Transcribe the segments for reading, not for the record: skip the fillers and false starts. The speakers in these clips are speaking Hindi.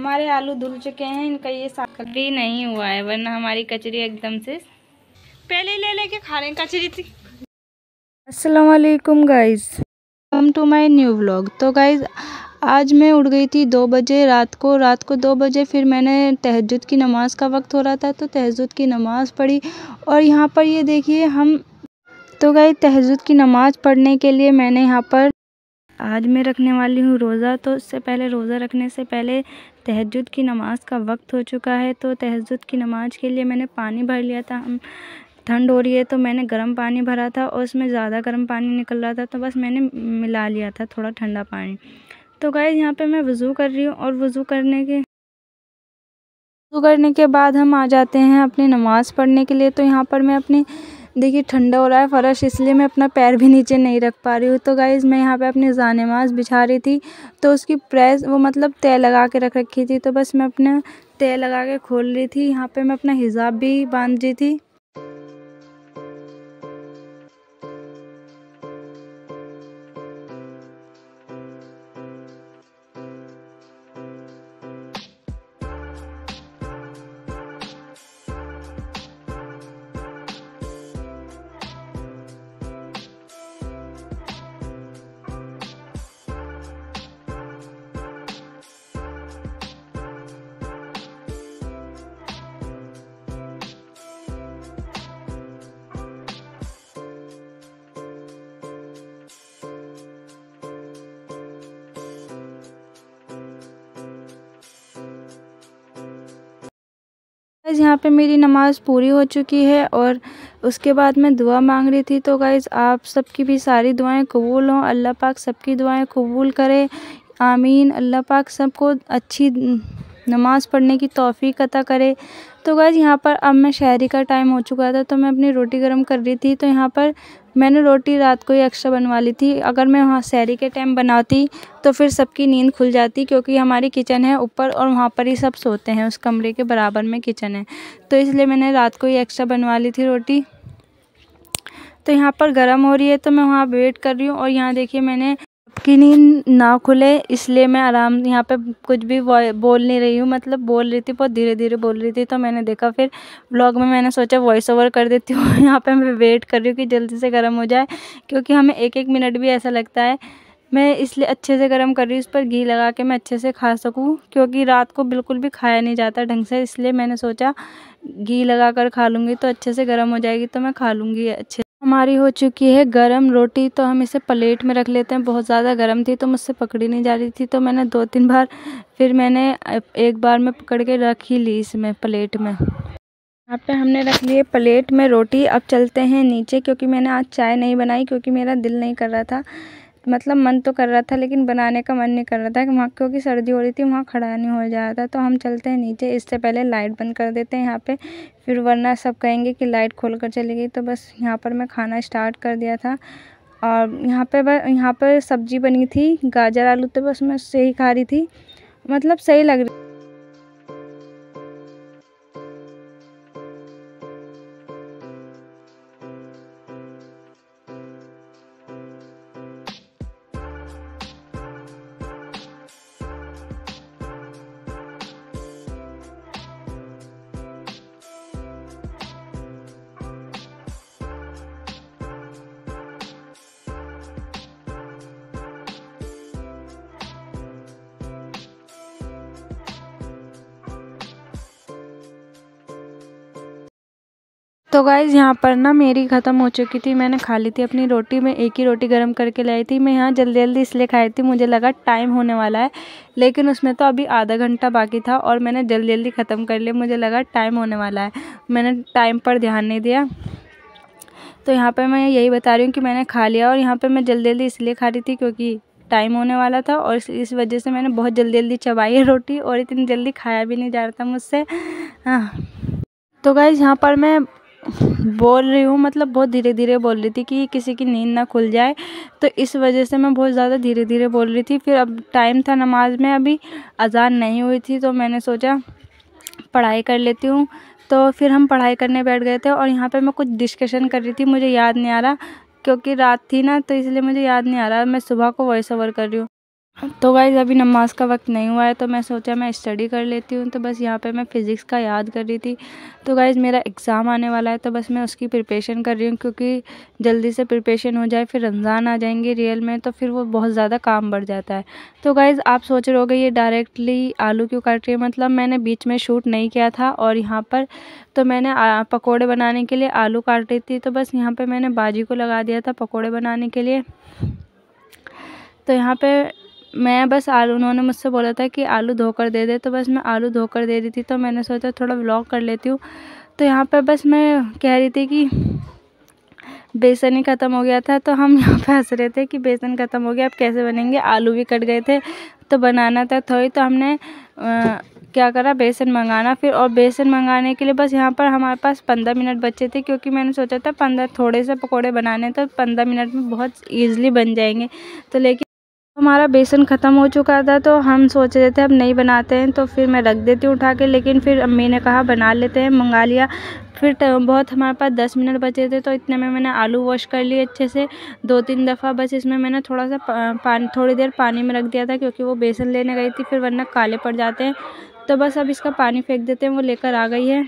हमारे आलू धुल चुके हैं, इनका ये साग भी नहीं हुआ है, वरना हमारी कचरी एकदम से पहले ले लेके खा रहे हैं कचरी थी। अस्सलाम वालेकुम guys, welcome to my new vlog. तो गाइस आज मैं उठ गई थी 2 बजे रात को 2 बजे। फिर मैंने तहज्जुद की नमाज़ का वक्त हो रहा था तो तहज्जुद की नमाज़ पढ़ी। और यहाँ पर ये देखिए तो गाइस तहज्जुद की नमाज़ पढ़ने के लिए मैंने यहाँ पर आज मैं रखने वाली हूँ रोज़ा। तो उससे पहले रोज़ा रखने से पहले तहज्जुद की नमाज़ का वक्त हो चुका है। तो तहज्जुद की नमाज़ के लिए मैंने पानी भर लिया था। ठंड हो रही है तो मैंने गर्म पानी भरा था और उसमें ज़्यादा गर्म पानी निकल रहा था, तो बस मैंने मिला लिया था थोड़ा ठंडा पानी। तो गाइस यहाँ पे मैं वज़ू कर रही हूँ और वज़ू करने के बाद हम आ जाते हैं अपनी नमाज़ पढ़ने के लिए। तो यहाँ पर मैं अपनी देखिए ठंडा हो रहा है फ़र्श, इसलिए मैं अपना पैर भी नीचे नहीं रख पा रही हूँ। तो गाइस मैं यहाँ पे अपनी जानेमाज़ बिछा रही थी, तो उसकी प्रेस मतलब तय लगा के रख रखी थी, तो बस मैं अपना तय लगा के खोल रही थी। यहाँ पे मैं अपना हिजाब भी बांध रही थी। यहाँ पे मेरी नमाज़ पूरी हो चुकी है और उसके बाद मैं दुआ मांग रही थी। तो गाइज़ आप सबकी भी सारी दुआएं कबूल हों, अल्लाह पाक सबकी दुआएं कबूल करे, आमीन। अल्लाह पाक सबको अच्छी नमाज़ पढ़ने की तौफीक अता करे। तो गाइज़ यहाँ पर अब मैं शहरी का टाइम हो चुका था, तो मैं अपनी रोटी गर्म कर रही थी। तो यहाँ पर मैंने रोटी रात को ही एक्स्ट्रा बनवा ली थी। अगर मैं वहाँ शहरी के टाइम बनाती तो फिर सबकी नींद खुल जाती, क्योंकि हमारी किचन है ऊपर और वहाँ पर ही सब सोते हैं, उस कमरे के बराबर में किचन है। तो इसलिए मैंने रात को ही एक्स्ट्रा बनवा ली थी रोटी। तो यहाँ पर गर्म हो रही है तो मैं वहाँ वेट कर रही हूँ। और यहाँ देखिए मैंने की नींद ना खुले इसलिए मैं आराम यहाँ पे कुछ भी बोल नहीं रही हूँ, मतलब बोल रही थी, बहुत धीरे धीरे बोल रही थी। तो मैंने देखा फिर व्लॉग में मैंने सोचा वॉइस ओवर कर देती हूँ। यहाँ पे मैं वेट कर रही हूँ कि जल्दी से गर्म हो जाए, क्योंकि हमें एक एक मिनट भी ऐसा लगता है। मैं इसलिए अच्छे से गर्म कर रही हूँ, इस पर घी लगा के मैं अच्छे से खा सकूँ, क्योंकि रात को बिल्कुल भी खाया नहीं जाता ढंग से। इसलिए मैंने सोचा घी लगा कर खा लूँगी तो अच्छे से गर्म हो जाएगी, तो मैं खा लूँगी अच्छे। हमारी हो चुकी है गरम रोटी, तो हम इसे प्लेट में रख लेते हैं। बहुत ज़्यादा गरम थी तो मुझसे पकड़ी नहीं जा रही थी, तो मैंने 2-3 बार, फिर मैंने एक बार में पकड़ के रख ही ली इसमें प्लेट में। यहाँ पे हमने रख लिए प्लेट में रोटी। अब चलते हैं नीचे, क्योंकि मैंने आज चाय नहीं बनाई, क्योंकि मेरा दिल नहीं कर रहा था, मतलब मन तो कर रहा था लेकिन बनाने का मन नहीं कर रहा था वहाँ, क्योंकि सर्दी हो रही थी, वहाँ खड़ा नहीं हो जा रहा था। तो हम चलते हैं नीचे। इससे पहले लाइट बंद कर देते हैं यहाँ पे, फिर वरना सब कहेंगे कि लाइट खोल कर चली गई। तो बस यहाँ पर मैं खाना स्टार्ट कर दिया था। और यहाँ पर सब्जी बनी थी गाजर आलू, तो बस मैं उससे ही खा रही थी, मतलब सही लग रही। तो गाइज़ यहाँ पर ना मेरी ख़त्म हो चुकी थी, मैंने खा ली थी अपनी रोटी। मैं एक ही रोटी गर्म करके लाई थी। मैं यहाँ जल्दी जल्दी इसलिए खाई थी, मुझे लगा टाइम होने वाला है, लेकिन उसमें तो अभी आधा घंटा बाकी था और मैंने जल्दी जल्दी ख़त्म कर लिया। मुझे लगा टाइम होने वाला है, मैंने टाइम पर ध्यान नहीं दिया। तो यहाँ पर मैं यही बता रही हूँ कि मैंने खा लिया। और यहाँ पर मैं जल्दी जल्दी इसलिए खा रही थी क्योंकि टाइम होने वाला था, और इस वजह से मैंने बहुत जल्दी जल्दी चबाई है रोटी, और इतनी जल्दी खाया भी नहीं जा रहा था मुझसे। हाँ, तो गाइज़ यहाँ पर मैं बोल रही हूँ, मतलब बहुत धीरे धीरे बोल रही थी कि किसी की नींद ना खुल जाए, तो इस वजह से मैं बहुत ज़्यादा धीरे धीरे बोल रही थी। फिर अब टाइम था नमाज में, अभी अजान नहीं हुई थी, तो मैंने सोचा पढ़ाई कर लेती हूँ। तो फिर हम पढ़ाई करने बैठ गए थे। और यहाँ पे मैं कुछ डिस्कशन कर रही थी, मुझे याद नहीं आ रहा क्योंकि रात थी ना, तो इसलिए मुझे याद नहीं आ रहा। मैं सुबह को वॉइस ओवर कर रही हूँ। तो गाइज़ अभी नमाज का वक्त नहीं हुआ है, तो मैं सोचा मैं स्टडी कर लेती हूँ। तो बस यहाँ पे मैं फ़िज़िक्स का याद कर रही थी। तो गाइज़ मेरा एग्ज़ाम आने वाला है, तो बस मैं उसकी प्रिपरेशन कर रही हूँ, क्योंकि जल्दी से प्रिपरेशन हो जाए, फिर रमज़ान आ जाएंगे रियल में, तो फिर वो बहुत ज़्यादा काम बढ़ जाता है। तो गाइज़ आप सोच रहे होगे ये डायरेक्टली आलू क्यों काट रही है, मतलब मैंने बीच में शूट नहीं किया था, और यहाँ पर तो मैंने पकौड़े बनाने के लिए आलू काट रही थी। तो बस यहाँ पर मैंने बाजी को लगा दिया था पकौड़े बनाने के लिए। तो यहाँ पे मैं बस आलू, उन्होंने मुझसे बोला था कि आलू धोकर दे दे, तो बस मैं आलू धोकर दे रही थी। तो मैंने सोचा थोड़ा व्लॉग कर लेती हूँ। तो यहाँ पे बस मैं कह रही थी कि बेसन ही ख़त्म हो गया था, तो हम यहाँ पे हंस रहे थे कि बेसन ख़त्म हो गया, अब कैसे बनेंगे, आलू भी कट गए थे, तो बनाना था थोड़ी। तो हमने क्या करा, बेसन मंगाना फिर, और बेसन मंगाने के लिए बस यहाँ पर हमारे पास 15 मिनट बचे थे, क्योंकि मैंने सोचा था 15 थोड़े से पकोड़े बनाने, तो 15 मिनट में बहुत ईज़िली बन जाएंगे। तो लेकिन हमारा बेसन ख़त्म हो चुका था, तो हम सोच रहे थे अब नहीं बनाते हैं, तो फिर मैं रख देती हूँ उठा के। लेकिन फिर अम्मी ने कहा बना लेते हैं, मंगा लिया। फिर बहुत हमारे पास 10 मिनट बचे थे, तो इतने में मैंने आलू वॉश कर लिए अच्छे से 2-3 दफ़ा। बस इसमें मैंने थोड़ा सा पानी, थोड़ी देर पानी में रख दिया था, क्योंकि वो बेसन लेने गई थी, फिर वरना काले पड़ जाते हैं। तो बस अब इसका पानी फेंक देते हैं, वो लेकर आ गई है।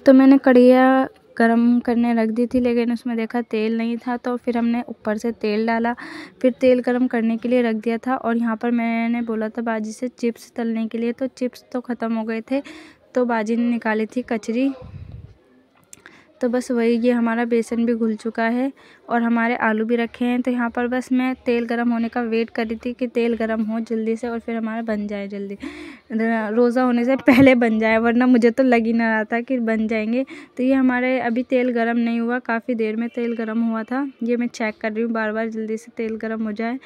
तो मैंने कढ़िया गरम करने रख दी थी, लेकिन उसमें देखा तेल नहीं था, तो फिर हमने ऊपर से तेल डाला, फिर तेल गरम करने के लिए रख दिया था। और यहाँ पर मैंने बोला था बाजी से चिप्स तलने के लिए, तो चिप्स तो ख़त्म हो गए थे, तो बाजी ने निकाली थी कचरी। तो बस वही, ये हमारा बेसन भी घुल चुका है और हमारे आलू भी रखे हैं। तो यहाँ पर बस मैं तेल गरम होने का वेट कर रही थी कि तेल गरम हो जल्दी से, और फिर हमारा बन जाए जल्दी, रोज़ा होने से पहले बन जाए, वरना मुझे तो लग ही ना रहा था कि बन जाएंगे। तो ये हमारे अभी तेल गरम नहीं हुआ, काफ़ी देर में तेल गरम हुआ था। ये मैं चेक कर रही हूँ बार बार, जल्दी से तेल गरम हो जाए।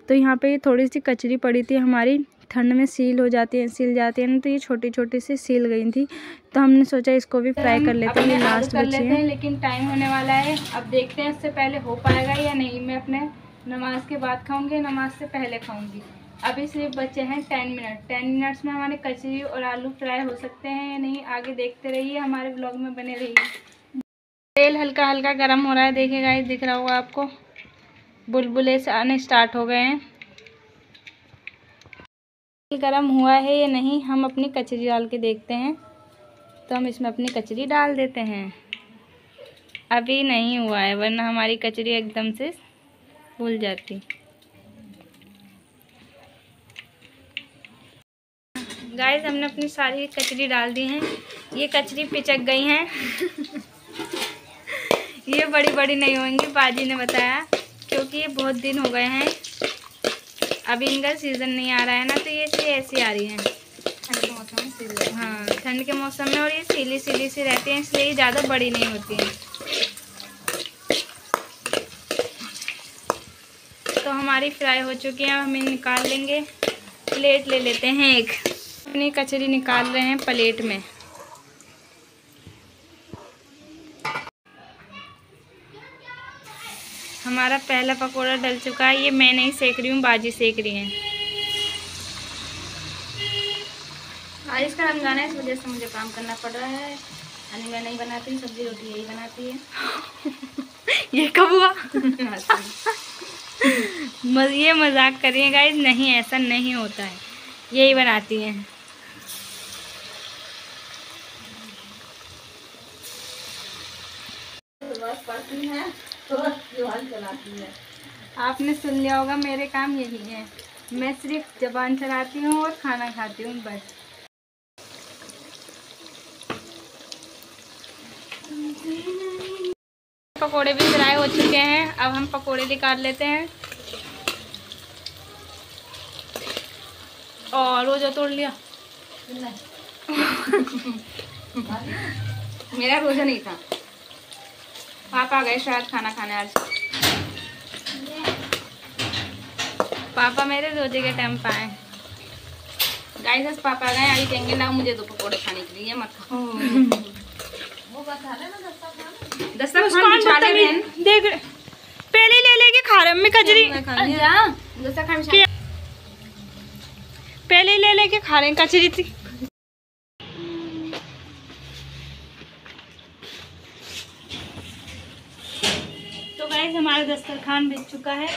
तो यहाँ पर ये थोड़ी सी कचरी पड़ी थी हमारी, ठंड में सील हो जाती है, सिल जाती है ना, तो ये छोटी छोटी सी सील गई थी। तो हमने सोचा इसको भी फ्राई कर लेते हैं, लास्ट बची है। लेकिन टाइम होने वाला है, अब देखते हैं इससे पहले हो पाएगा या नहीं। मैं अपने नमाज के बाद खाऊंगी, नमाज से पहले खाऊंगी। अभी सिर्फ बचे हैं 10 मिनट। 10 मिनट्स में हमारे कचरी और आलू फ्राई हो सकते हैं या नहीं, आगे देखते रहिए, हमारे ब्लॉग में बने रहिए। तेल हल्का हल्का गर्म हो रहा है, देखिए गाइस, दिख रहा होगा आपको, बुलबुले से आने स्टार्ट हो गए हैं। तेल गरम हुआ है या नहीं, हम अपनी कचरी डाल के देखते हैं। तो हम इसमें अपनी कचरी डाल देते हैं। अभी नहीं हुआ है, वरना हमारी कचरी एकदम से फूल जाती। गाइस हमने अपनी सारी कचरी डाल दी हैं। ये कचरी पिचक गई हैं ये बड़ी बड़ी नहीं होंगी, बाजी ने बताया, क्योंकि ये बहुत दिन हो गए हैं, अभी इनका सीज़न नहीं आ रहा है ना, तो ये ऐसी आ रही हैं ठंड के मौसम में। हाँ, ठंड के मौसम में, और ये सीली सीली सी रहती हैं, इसलिए ज़्यादा बड़ी नहीं होती हैं। तो हमारी फ्राई हो चुकी है, हम इन्हें निकाल लेंगे। प्लेट ले लेते हैं एक, अपनी कचरी निकाल रहे हैं प्लेट में। हमारा पहला पकोड़ा डल चुका है, ये मैं नहीं सेक रही हूँ, बाजी सेक रही हैं। आज इसका रमज़ान है, इस वजह से मुझे काम करना पड़ रहा है। यानी मैं नहीं बनाती हूँ, सब्जी रोटी यही बनाती है ये कब हुआ ये मजाक करिए गाइस, नहीं ऐसा नहीं होता है, यही बनाती हैं। पढ़ती है तो चलाती है। आपने सुन लिया होगा, मेरे काम यही है, मैं सिर्फ ज़बान चलाती हूँ और खाना खाती हूँ बस। पकोड़े भी फ्राई हो चुके हैं, अब हम पकोड़े निकाल लेते हैं। और रोजा तोड़ लिया मेरा रोजा नहीं था, पापा गए शायद खाना खाने आज। पापा मेरे रोजे के टाइम पे आए गाइस, पापा गए, आई कहेंगे ना मुझे तो पकोड़े खाने के लिए मत खाओ वो बता लेना, दस्तरखान बिछा ले बहन, देख पहले ले लेके खा रहे मैं कजरी, पहले ले लेके खा रहे हैं कचरी थी। तो गाइस हमारा दस्तरखान बिछ चुका है,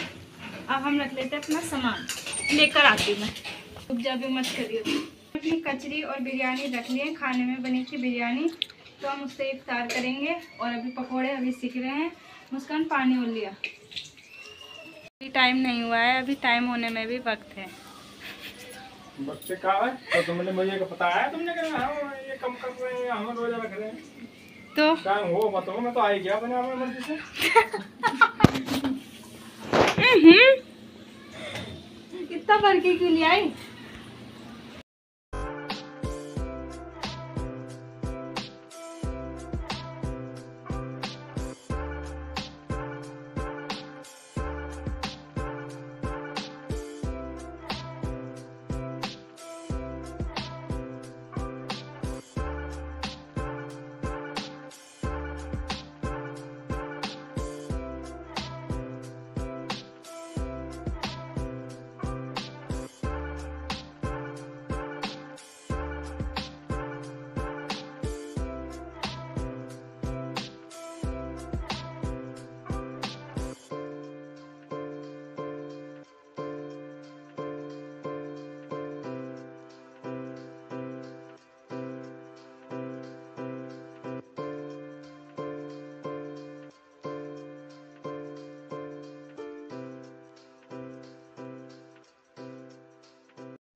अब हम रख लेते हैं अपना सामान। लेकर आती हूँ मैं। रुक जा भी मत करियो। अपनी कचरी और बिरयानी रख लिए, खाने में बनी थी बिरयानी, तो हम उससे इफ्तार करेंगे। और अभी पकोड़े अभी सीख रहे हैं। मुस्कान पानी और लिया। अभी टाइम नहीं हुआ है, अभी टाइम होने में भी वक्त है। वक्त क्या है? तो तुमने मुझे पता है, तुमने कहा ये कम कर रहे हैं, हम रोजा रख रहे हैं, तो टाइम हो बताओ, मैं तो आई गया अपने आप मर्जी से। कितना बर्फी क्यों ले आई?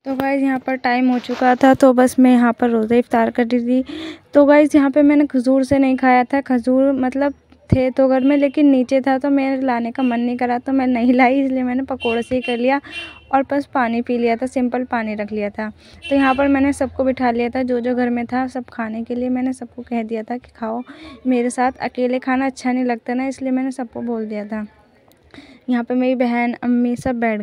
तो गाइस यहाँ पर टाइम हो चुका था, तो बस मैं यहाँ पर रोज़ा इफ्तार कर रही थी। तो गाइस यहाँ पे मैंने खजूर से नहीं खाया था, खजूर मतलब थे तो घर में, लेकिन नीचे था तो मेरे लाने का मन नहीं करा, तो मैं नहीं लाई, इसलिए मैंने पकोड़े से ही कर लिया और बस पानी पी लिया था, सिंपल पानी रख लिया था। तो यहाँ पर मैंने सबको बिठा लिया था, जो जो घर में था सब खाने के लिए। मैंने सबको कह दिया था कि खाओ मेरे साथ, अकेले खाना अच्छा नहीं लगता ना, इसलिए मैंने सबको बोल दिया था। यहाँ पर मेरी बहन, अम्मी सब बैठ